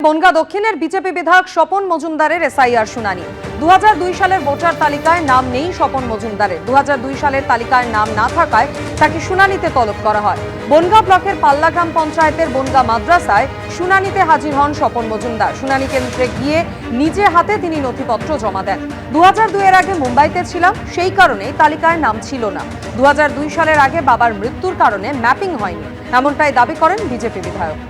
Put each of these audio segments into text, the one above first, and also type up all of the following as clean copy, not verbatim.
বনগাঁ দক্ষিণের বিজেপি বিধায়ক স্বপন মজুমদারের এসআইআর শুনানি 2002 সালের ভোটার তালিকায় নাম নেই স্বপন মজুমদারের। 2002 সালের তালিকায় নাম না থাকায় তাকে শুনানিতে তলব করা হয়। বনগাঁ ব্লকের পাল্লা গ্রাম পঞ্চায়েতের বনগাঁ মাদ্রাসায় শুনানিতে হাজির হন স্বপন মজুমদার। শুনানি কেন্দ্রে গিয়ে নিজে হাতে তিনি নথিপত্র জমা দেন। 2002 এর আগে মুম্বাইতে ছিলাম, সেই কারণে তালিকায় নাম ছিল না। 2002 সালের আগে বাবার মৃত্যুর কারণে ম্যাপিং হয়নি, এমনটাই দাবি করেন বিজেপি বিধায়ক।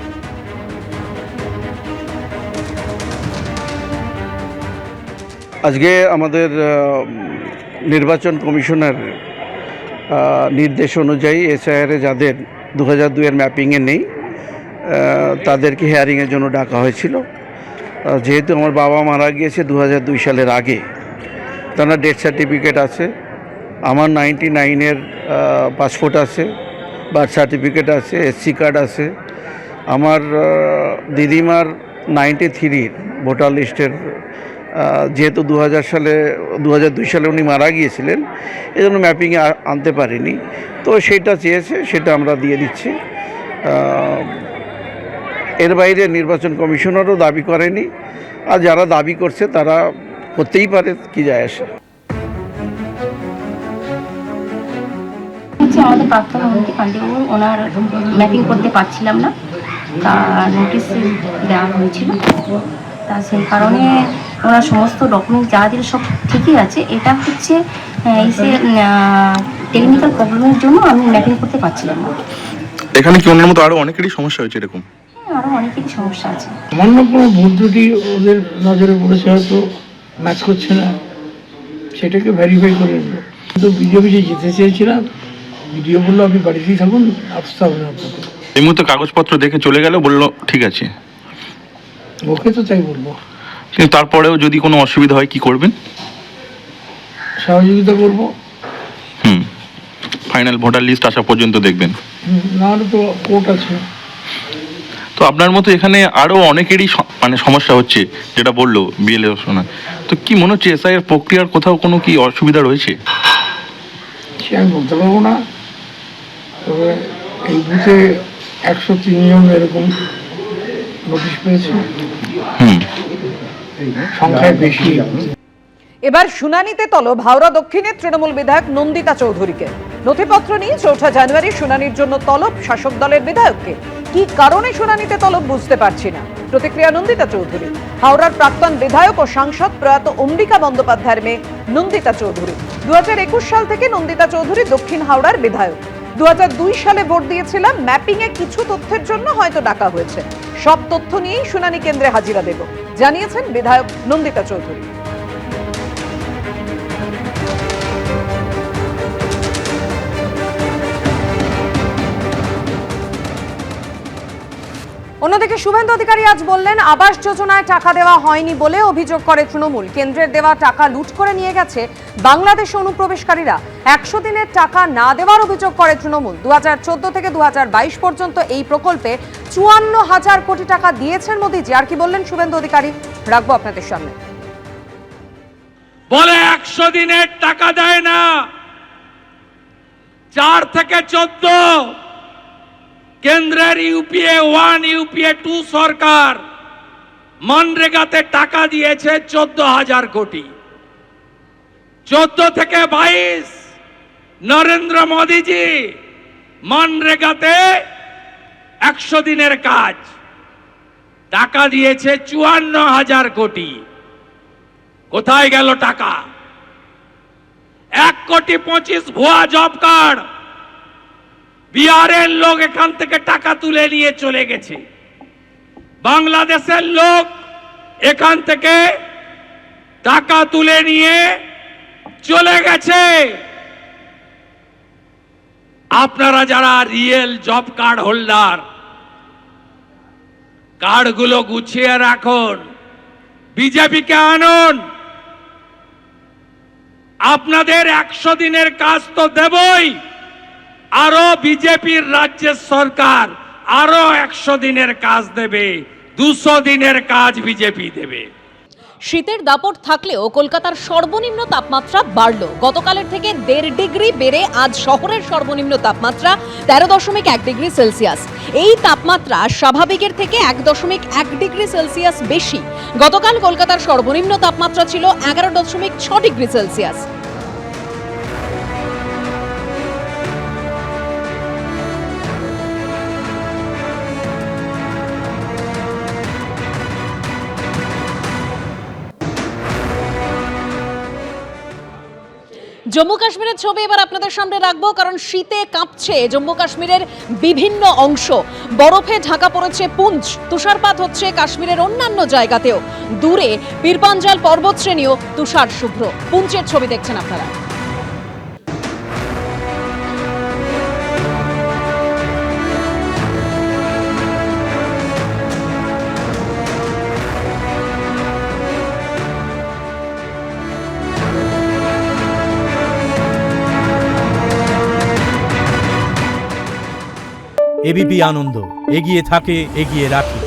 আজকে আমাদের নির্বাচন কমিশনের নির্দেশ অনুযায়ী এসআইআরে যাদের 2002 এর ম্যাপিংয়ে নেই তাদেরকে হিয়ারিংয়ের জন্য ডাকা হয়েছিল। যেহেতু আমার বাবা মারা গিয়েছে 2002 সালের আগে, তার ডেথ সার্টিফিকেট আছে, আমার 99-এর পাসপোর্ট আছে, বার্থ সার্টিফিকেট আছে, এসসি কার্ড আছে, আমার দিদিমার 93-র ভোটার লিস্টের যেহেতু 2002 সালে উনি মারা গিয়েছিলেন, এই জন্য ম্যাপিংয়ে আনতে পারিনি। তো সেইটা চেয়েছে, সেটা আমরা দিয়ে দিচ্ছি। এর বাইরে নির্বাচন কমিশনারও দাবি করেনি, আর যারা দাবি করছে তারা করতেই পারে, কি যায় আসে। আমাদের প্রাক্তন মন্ত্রী পান্ডেবাবু ওনার ম্যাপিং করতে পারছিলাম না, তা নোটিশ দেওয়া হয়েছিল। তা সেই কারণে ওনার সমস্ত ডকুমেন্টস যা দিল সব ঠিকই আছে। এটা হচ্ছে টেকনিক্যাল প্রবলেমের জন্য আমি ম্যাপিং করতে পারছিলাম না। এখানে কি অন্যের মতো আরো অনেকেরই সমস্যা হয়েছে এরকম? হ্যাঁ, আরও অনেকেরই সমস্যা আছে। সামান্য কোনো ভুল ত্রুটি ওদের নজরে পড়েছে, হয়তো ম্যাচ করছে না, সেটাকে ভেরিফাই করে নেব। কিন্তু বিজেপি যে যেতে চেয়েছিলাম, ভিডিও বললো আপনি বাড়িতেই থাকুন, আসতে হবে না আপনাকে। এই মুহূর্তে কাগজপত্র দেখে চলে গেল, বললো ঠিক আছে। ওকে তো তাই বলবো, কিন্তু তারপরেও যদি কোনো অসুবিধা হয় কি করবেন? সহযোগিতা করবো। ফাইনাল ভোটার লিস্ট আসা পর্যন্ত দেখবেন? নাহলে তো কোর্ট আছে। তো আপনার মতো এখানে আরো অনেকেরই মানে সমস্যা হচ্ছে, যেটা বললো বিএলও শোনা। তো কি মনে হচ্ছে এসআইআর প্রক্রিয়ার কোথাও কোনো কি অসুবিধা রয়েছে? সে আমি বলতে পারবো না, তবে এই বুথে 103 জন এরকম নোটিশ পেয়েছে, সংখ্যায় বেশি। এবার শুনানিতে তলব হাওড়া দক্ষিণের তৃণমূল বিধায়ক নন্দিতা চৌধুরীকে। নথিপত্র নিয়ে 4 জানুয়ারি শুনানির জন্য তলব শাসক দলের বিধায়ককে। কি কারণে শুনানিতে তলব বুঝতে পারছি না, প্রতিক্রিয়া নন্দিতা চৌধুরী। হাওড়ার প্রাক্তন বিধায়ক ও সাংসদ প্রয়াত অম্বিকা বন্দ্যোপাধ্যায়ের মেয়ে নন্দিতা চৌধুরী। 2021 সাল থেকে নন্দিতা চৌধুরী দক্ষিণ হাওড়ার বিধায়ক। 2002 সালে ভোট দিয়েছিলাম, ম্যাপিংয়ে কিছু তথ্যের জন্য হয়তো ডাকা হয়েছে। সব তথ্য নিয়েই শুনানি কেন্দ্রে হাজিরা দেব, জানিয়েছেন বিধায়ক নন্দিতা চৌধুরী। অন্যদিকে শুভেন্দু অধিকারী আজ বললেন, আবাস যোজনায় টাকা দেওয়া হয়নি বলে অভিযোগ করে তৃণমূল। কেন্দ্রের দেওয়া টাকা লুট করে নিয়ে গেছে বাংলাদেশে অনুপ্রবেশকারীরা। 100 দিনের টাকা না দেওয়ার অভিযোগ করে তৃণমূল। 2014 থেকে 2022 পর্যন্ত এই প্রকল্পে 54,000 কোটি টাকা দিয়েছেন মোদীজি। আর কি বললেন শুভেন্দু অধিকারী, রাখবো আপনাদের সামনে। বলে 100 দিনের টাকা দেয় না, 4 থেকে 14 কেন্দ্রের ইউপিএ 1 ইউপিএ 2 সরকার মনরেগাতে টাকা দিয়েছে 14,000 কোটি। 14 থেকে 22 নরেন্দ্র মোদীজি মনরেগাতে 100 দিনের কাজ টাকা দিয়েছে 54,000 কোটি। কোথায় গেল টাকা? 1,25,00,000 ভুয়া জব কার্ড বিহারের লোক এখান থেকে টাকা তুলে নিয়ে চলে গেছে। বাংলাদেশের লোক এখান থেকে টাকা তুলে নিয়ে চলে গেছে। আপনারা যারা রিয়েল জব কার্ড হোল্ডার, কার্ডগুলো গুছিয়ে রাখুন, বিজেপিকে আনুন। আপনাদের 100 দিনের কাজ তো দেবই, আরো বিজেপির রাজ্যের সরকার আরো 100 দিনের কাজ দেবে, 200 দিনের কাজ বিজেপি দেবে। শীতের দাপট থাকলেও কলকাতার সর্বনিম্ন তাপমাত্রা বাড়ল। গতকালের থেকে 1.5 ডিগ্রি বেড়ে আজ শহরের সর্বনিম্ন তাপমাত্রা 13.1 ডিগ্রি সেলসিয়াস। এই তাপমাত্রা স্বাভাবিকের থেকে 1.1 ডিগ্রি সেলসিয়াস বেশি। গতকাল কলকাতার সর্বনিম্ন তাপমাত্রা ছিল 11.6 ডিগ্রি সেলসিয়াস। জম্মু কাশ্মীরের ছবি এবার আপনাদের সামনে রাখবো, কারণ শীতে কাঁপছে জম্মু কাশ্মীরের বিভিন্ন অংশ। বরফে ঢাকা পড়েছে পুঞ্চ, তুষারপাত হচ্ছে কাশ্মীরের অন্যান্য জায়গাতেও। দূরে পীরপাঞ্জাল পর্বতশ্রেণীও তুষার শুভ্র। পুঞ্চের ছবি দেখছেন আপনারা। এবিপি আনন্দ, এগিয়ে থাকে, এগিয়ে রাখে।